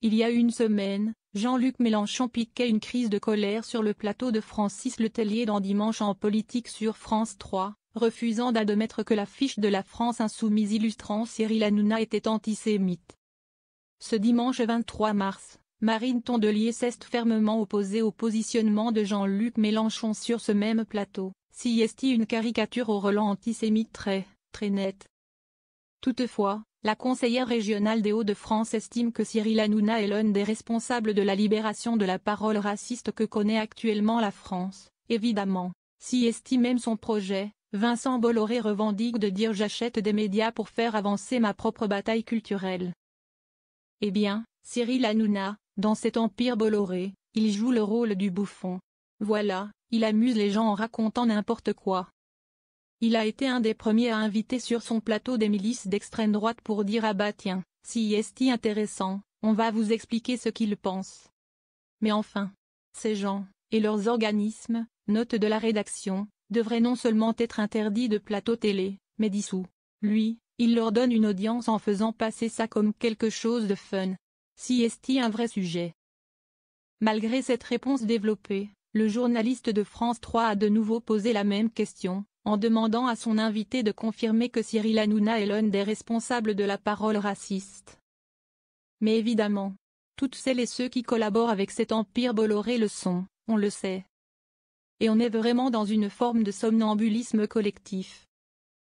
Il y a une semaine, Jean-Luc Mélenchon piquait une crise de colère sur le plateau de Francis Letellier dans Dimanche en politique sur France 3, refusant d'admettre que l'affiche de la France insoumise illustrant Cyril Hanouna était antisémite. Ce dimanche 23 mars, Marine Tondelier s'est fermement opposée au positionnement de Jean-Luc Mélenchon sur ce même plateau, s'y est une caricature au relent antisémite très nette. Toutefois, la conseillère régionale des Hauts-de-France estime que Cyril Hanouna est l'un des responsables de la libération de la parole raciste que connaît actuellement la France. Évidemment, s'y estime même son projet, Vincent Bolloré revendique de dire « j'achète des médias pour faire avancer ma propre bataille culturelle ». Eh bien, Cyril Hanouna, dans cet empire Bolloré, il joue le rôle du bouffon. Voilà, il amuse les gens en racontant n'importe quoi. Il a été un des premiers à inviter sur son plateau des milices d'extrême droite pour dire « ah bah tiens, si est intéressant, on va vous expliquer ce qu'ils pensent ». Mais enfin, ces gens, et leurs organismes, note de la rédaction, devraient non seulement être interdits de plateau télé, mais dissous. Lui, il leur donne une audience en faisant passer ça comme quelque chose de fun. Si est un vrai sujet. Malgré cette réponse développée, le journaliste de France 3 a de nouveau posé la même question, en demandant à son invité de confirmer que Cyril Hanouna est l'un des responsables de la parole raciste. Mais évidemment, toutes celles et ceux qui collaborent avec cet empire Bolloré le sont, on le sait. Et on est vraiment dans une forme de somnambulisme collectif.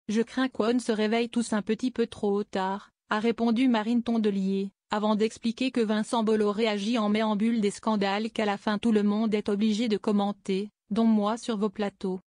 Je crains qu'on se réveille tous un petit peu trop tard, a répondu Marine Tondelier, avant d'expliquer que Vincent Bolloré agit en méambule des scandales qu'à la fin tout le monde est obligé de commenter, dont moi sur vos plateaux.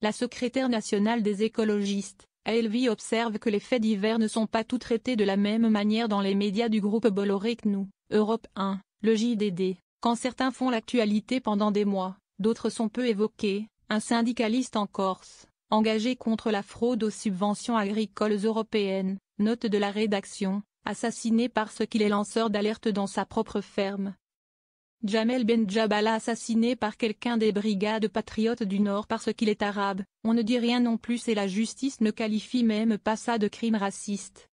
La secrétaire nationale des écologistes, Elvie, observe que les faits divers ne sont pas tous traités de la même manière dans les médias du groupe Bolloré que nous, Europe 1, le JDD. Quand certains font l'actualité pendant des mois, d'autres sont peu évoqués. Un syndicaliste en Corse, engagé contre la fraude aux subventions agricoles européennes, note de la rédaction, assassiné parce qu'il est lanceur d'alerte dans sa propre ferme. Jamel Benjabala assassiné par quelqu'un des brigades patriotes du Nord parce qu'il est arabe, on ne dit rien non plus et la justice ne qualifie même pas ça de crime raciste.